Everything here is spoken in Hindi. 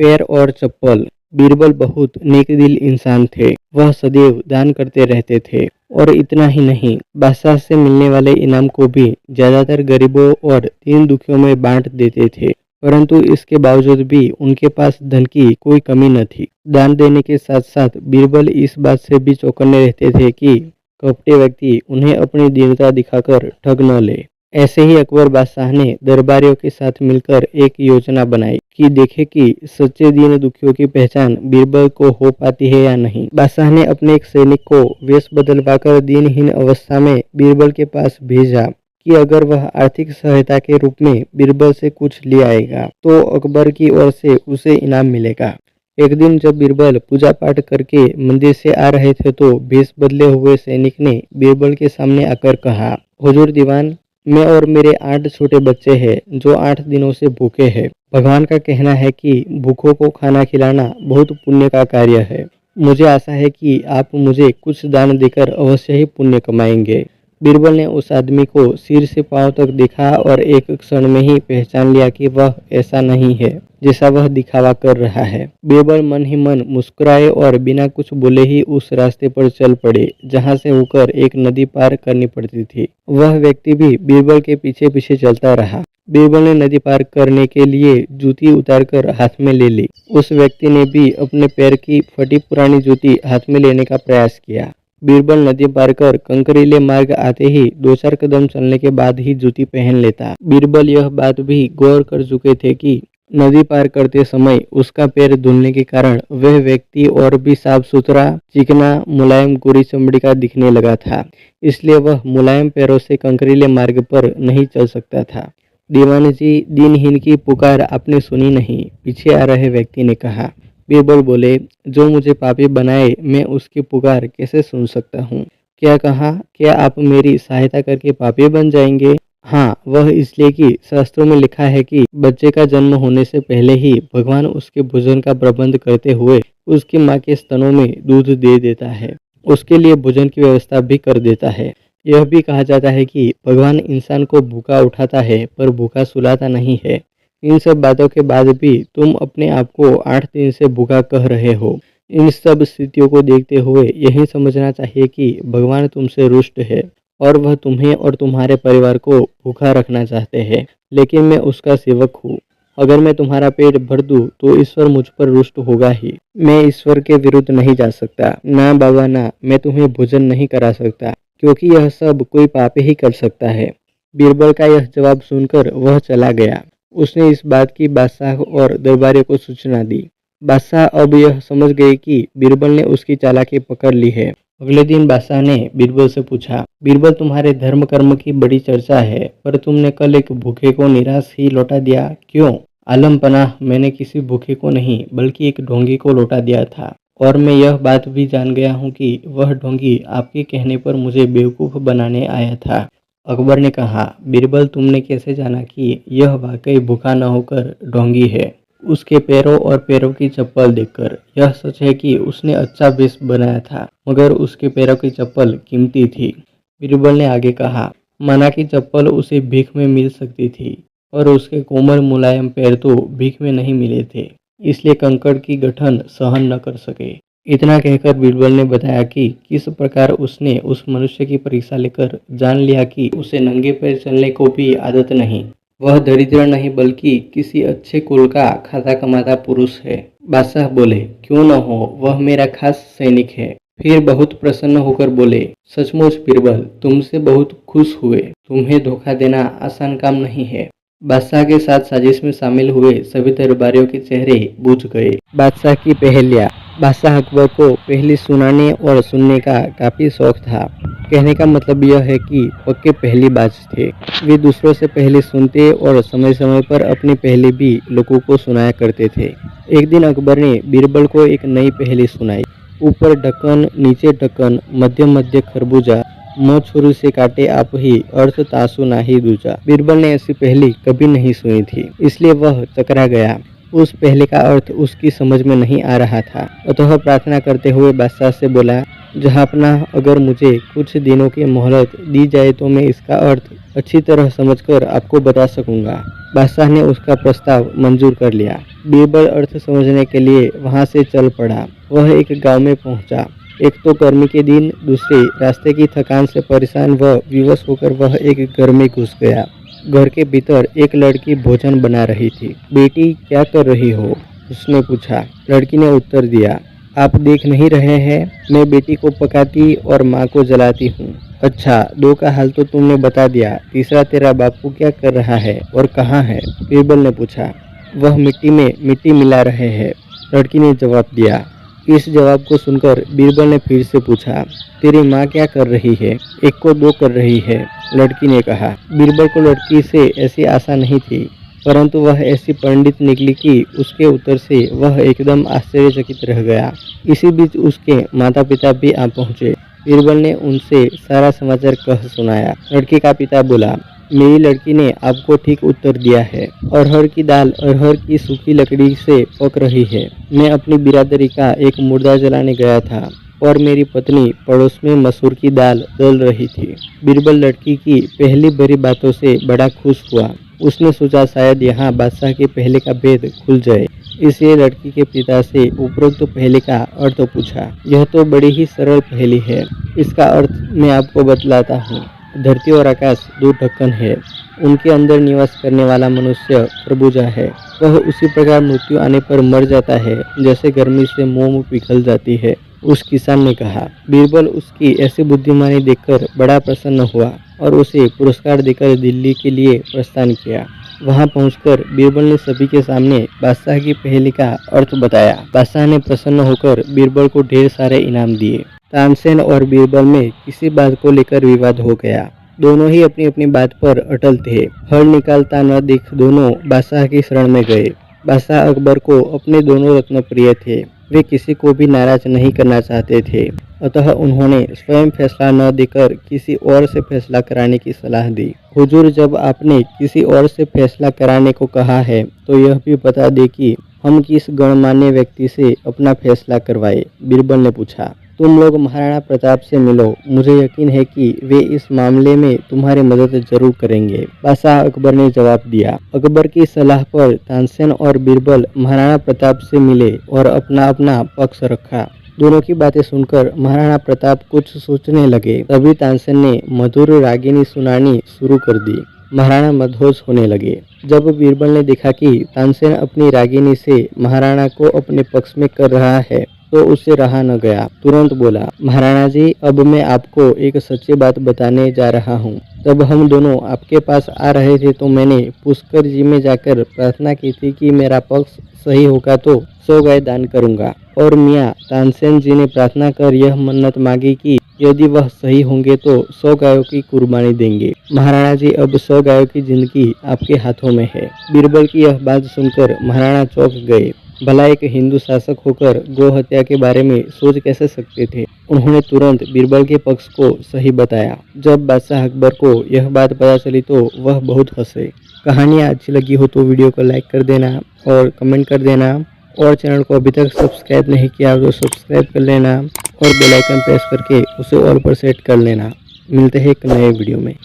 पैर और चप्पल। बीरबल बहुत नेकदिल इंसान थे। वह सदैव दान करते रहते थे और इतना ही नहीं, बादशाह से मिलने वाले इनाम को भी ज्यादातर गरीबों और दीन दुखियों में बांट देते थे। परंतु इसके बावजूद भी उनके पास धन की कोई कमी न थी। दान देने के साथ साथ बीरबल इस बात से भी चौकन्ने रहते थे कि कपटी व्यक्ति उन्हें अपनी दीनता दिखाकर ठग न ले। ऐसे ही अकबर बादशाह ने दरबारियों के साथ मिलकर एक योजना बनाई कि देखे कि सच्चे दीन दुखियों की पहचान बीरबल को हो पाती है या नहीं। बादशाह ने अपने एक सैनिक को वेश बदलवाकर दीनहीन अवस्था में बीरबल के पास भेजा कि अगर वह आर्थिक सहायता के रूप में बीरबल से कुछ ले आएगा तो अकबर की ओर से उसे इनाम मिलेगा। एक दिन जब बीरबल पूजा पाठ करके मंदिर से आ रहे थे तो भेष बदले हुए सैनिक ने बीरबल के सामने आकर कहा, हुजूर दीवान, मैं और मेरे 8 छोटे बच्चे हैं जो 8 दिनों से भूखे हैं। भगवान का कहना है कि भूखों को खाना खिलाना बहुत पुण्य का कार्य है। मुझे आशा है कि आप मुझे कुछ दान देकर अवश्य ही पुण्य कमाएंगे। बीरबल ने उस आदमी को सिर से पांव तक देखा और एक क्षण में ही पहचान लिया कि वह ऐसा नहीं है जैसा वह दिखावा कर रहा है। बीरबल मन ही मन मुस्कुराए और बिना कुछ बोले ही उस रास्ते पर चल पड़े जहां से होकर एक नदी पार करनी पड़ती थी। वह व्यक्ति भी बीरबल के पीछे पीछे चलता रहा। बीरबल ने नदी पार करने के लिए जूती उतारकर हाथ में ले ली। उस व्यक्ति ने भी अपने पैर की फटी पुरानी जूती हाथ में लेने का प्रयास किया। बीरबल नदी पार कर कंकरीले मार्ग आते ही 2-4 कदम चलने के बाद ही जूती पहन लेता। बीरबल यह बात भी गौर कर चुके थे कि नदी पार करते समय उसका पैर धुलने के कारण वह व्यक्ति और भी साफ सुथरा, चिकना, मुलायम गोरी चमड़ी का दिखने लगा था। इसलिए वह मुलायम पैरों से कंकरीले मार्ग पर नहीं चल सकता था। दीवान जी, दीनहीन की पुकार आपने सुनी नहीं, पीछे आ रहे व्यक्ति ने कहा। बीरबल बोले, जो मुझे पापी बनाए मैं उसकी पुकार कैसे सुन सकता हूँ। क्या कहा? क्या आप मेरी सहायता करके पापी बन जाएंगे? हाँ, वह इसलिए कि शास्त्रों में लिखा है कि बच्चे का जन्म होने से पहले ही भगवान उसके भोजन का प्रबंध करते हुए उसकी माँ के स्तनों में दूध दे देता है, उसके लिए भोजन की व्यवस्था भी कर देता है। यह भी कहा जाता है कि भगवान इंसान को भूखा उठाता है पर भूखा सुलाता नहीं है। इन सब बातों के बाद भी तुम अपने आप को 8 दिन से भूखा कह रहे हो। इन सब स्थितियों को देखते हुए यही समझना चाहिए कि भगवान तुमसे रुष्ट है और वह तुम्हें और तुम्हारे परिवार को भूखा रखना चाहते हैं। लेकिन मैं उसका सेवक हूँ। अगर मैं तुम्हारा पेट भर दूँ तो ईश्वर मुझ पर रुष्ट होगा ही। मैं ईश्वर के विरुद्ध नहीं जा सकता। ना बाबा ना, मैं तुम्हें भोजन नहीं करा सकता, क्योंकि यह सब कोई पापी ही कर सकता है। बीरबल का यह जवाब सुनकर वह चला गया। उसने इस बात की बादशाह और दरबारियों को सूचना दी। बादशाह अब यह समझ गए कि बीरबल ने उसकी चालाकी पकड़ ली है। अगले दिन बादशाह ने बीरबल से पूछा, बीरबल, तुम्हारे धर्म कर्म की बड़ी चर्चा है, पर तुमने कल एक भूखे को निराश ही लौटा दिया, क्यों? आलम पनाह, मैंने किसी भूखे को नहीं बल्कि एक ढोंगी को लौटा दिया था, और मैं यह बात भी जान गया हूँ कि वह ढोंगी आपके कहने पर मुझे बेवकूफ़ बनाने आया था। अकबर ने कहा, बीरबल, तुमने कैसे जाना कि यह वाकई भूखा न होकर ढोंगी है? उसके पैरों और पैरों की चप्पल देखकर यह सच है कि उसने अच्छा वेश बनाया था, मगर उसके पैरों की चप्पल कीमती थी। बीरबल ने आगे कहा, मना की चप्पल उसे भीख में मिल सकती थी और उसके कोमल मुलायम पैर तो भीख में नहीं मिले थे, इसलिए कंकड़ की गठन सहन न कर सके। इतना कहकर बीरबल ने बताया कि किस प्रकार उसने उस मनुष्य की परीक्षा लेकर जान लिया कि उसे नंगे पैर चलने को भी आदत नहीं। वह दरिद्र नहीं बल्कि किसी अच्छे कुल का खाता कमाता पुरुष है। बादशाह बोले, क्यों न हो, वह मेरा खास सैनिक है। फिर बहुत प्रसन्न होकर बोले, सचमुच बीरबल, तुमसे बहुत खुश हुए। तुम्हें धोखा देना आसान काम नहीं है। बादशाह के साथ साजिश में शामिल हुए सभी दरबारियों के चेहरे बुझ गए। बादशाह की पहेलियाँ। बादशाह अकबर को पहेली सुनाने और सुनने का काफ़ी शौक था। कहने का मतलब यह है कि पक्के पहेलीबाज थे। वे दूसरों से पहेली सुनते और समय समय पर अपनी पहेली भी लोगों को सुनाया करते थे। एक दिन अकबर ने बीरबल को एक नई पहेली सुनाई। ऊपर ढक्कन, नीचे ढक्कन, मध्य मध्य खरबूजा, मुँह छुरी से काटे आप ही, अर्थ तासु नाही दूजा। बीरबल ने ऐसी पहेली कभी नहीं सुनी थी, इसलिए वह चकरा गया। उस पहले का अर्थ उसकी समझ में नहीं आ रहा था। अतः प्रार्थना करते हुए बादशाह से बोला, जहाँपना, अगर मुझे कुछ दिनों की मोहलत दी जाए तो मैं इसका अर्थ अच्छी तरह समझकर आपको बता सकूंगा। बादशाह ने उसका प्रस्ताव मंजूर कर लिया। बीरबल अर्थ समझने के लिए वहां से चल पड़ा। वह एक गांव में पहुंचा। एक तो गर्मी के दिन, दूसरे रास्ते की थकान से परेशान व विवश होकर वह एक घर में घुस गया। घर के भीतर एक लड़की भोजन बना रही थी। बेटी, क्या कर रही हो? उसने पूछा। लड़की ने उत्तर दिया, आप देख नहीं रहे हैं, मैं बेटी को पकाती और माँ को जलाती हूँ। अच्छा, दो का हाल तो तुमने बता दिया, तीसरा तेरा बापू क्या कर रहा है और कहाँ है? बीरबल ने पूछा। वह मिट्टी में मिट्टी मिला रहे हैं, लड़की ने जवाब दिया। इस जवाब को सुनकर बीरबल ने फिर से पूछा, तेरी माँ क्या कर रही है? एक को दो कर रही है, लड़की ने कहा। बीरबल को लड़की से ऐसी आशा नहीं थी, परंतु वह ऐसी पंडित निकली कि उसके उत्तर से वह एकदम आश्चर्यचकित रह गया। इसी बीच उसके माता पिता भी आ पहुँचे। बीरबल ने उनसे सारा समाचार कह सुनाया। लड़की का पिता बोला, मेरी लड़की ने आपको ठीक उत्तर दिया है। अरहर की दाल अरहर की सूखी लकड़ी से पक रही है। मैं अपनी बिरादरी का एक मुर्दा जलाने गया था और मेरी पत्नी पड़ोस में मसूर की दाल दल रही थी। बीरबल लड़की की पहली भरी बातों से बड़ा खुश हुआ। उसने सोचा शायद यहाँ बादशाह के पहले का भेद खुल जाए, इसलिए लड़की के पिता से उपरोक्त पहले का अर्थ पूछा। यह तो बड़ी ही सरल पहेली है, इसका अर्थ मैं आपको बतलाता हूँ। धरती और आकाश दो ढक्कन है, उनके अंदर निवास करने वाला मनुष्य खरबूजा है। वह उसी प्रकार मृत्यु आने पर मर जाता है जैसे गर्मी से मोम पिघल जाती है, उस किसान ने कहा। बीरबल उसकी ऐसी बुद्धिमानी देखकर बड़ा प्रसन्न हुआ और उसे पुरस्कार देकर दिल्ली के लिए प्रस्थान किया। वहां पहुंचकर बीरबल ने सभी के सामने बादशाह की पहेली का अर्थ बताया। बादशाह ने प्रसन्न होकर बीरबल को ढेर सारे इनाम दिए। तानसेन और बीरबल में किसी बात को लेकर विवाद हो गया। दोनों ही अपनी अपनी बात पर अटल थे। हल निकालता न दिख दोनों बादशाह की शरण में गए। बादशाह अकबर को अपने दोनों रत्न प्रिय थे। वे किसी को भी नाराज नहीं करना चाहते थे, अतः उन्होंने स्वयं फैसला न देकर किसी और से फैसला कराने की सलाह दी। हुजूर, जब आपने किसी और से फैसला कराने को कहा है तो यह भी बता दे कि हम किस गणमान्य व्यक्ति से अपना फैसला करवाए? बीरबल ने पूछा। तुम लोग महाराणा प्रताप से मिलो, मुझे यकीन है कि वे इस मामले में तुम्हारी मदद जरूर करेंगे, बादशाह अकबर ने जवाब दिया। अकबर की सलाह पर तानसेन और बीरबल महाराणा प्रताप से मिले और अपना अपना पक्ष रखा। दोनों की बातें सुनकर महाराणा प्रताप कुछ सोचने लगे। तभी तानसेन ने मधुर रागिनी सुनानी शुरू कर दी। महाराणा मदहोश होने लगे। जब बीरबल ने देखा कि तानसेन अपनी रागिनी से महाराणा को अपने पक्ष में कर रहा है तो उससे रहा न गया। तुरंत बोला, महाराणा जी, अब मैं आपको एक सच्ची बात बताने जा रहा हूँ। जब हम दोनों आपके पास आ रहे थे तो मैंने पुष्कर जी में जाकर प्रार्थना की थी कि मेरा पक्ष सही होगा तो 100 गाय दान करूंगा, और मियाँ तानसेन जी ने प्रार्थना कर यह मन्नत मांगी कि यदि वह सही होंगे तो 100 गायों की कुर्बानी देंगे। महाराणा जी, अब 100 गायों की जिंदगी आपके हाथों में है। बीरबल की यह बात सुनकर महाराणा चौंक गए। भला एक हिंदू शासक होकर गौ हत्या के बारे में सोच कैसे सकते थे? उन्होंने तुरंत बीरबल के पक्ष को सही बताया। जब बादशाह अकबर को यह बात पता चली तो वह बहुत हंसे। कहानी अच्छी लगी हो तो वीडियो को लाइक कर देना और कमेंट कर देना, और चैनल को अभी तक सब्सक्राइब नहीं किया तो सब्सक्राइब कर लेना और बेल आइकन प्रेस करके उसे ऑल पर सेट कर लेना। मिलते हैं एक नए वीडियो में।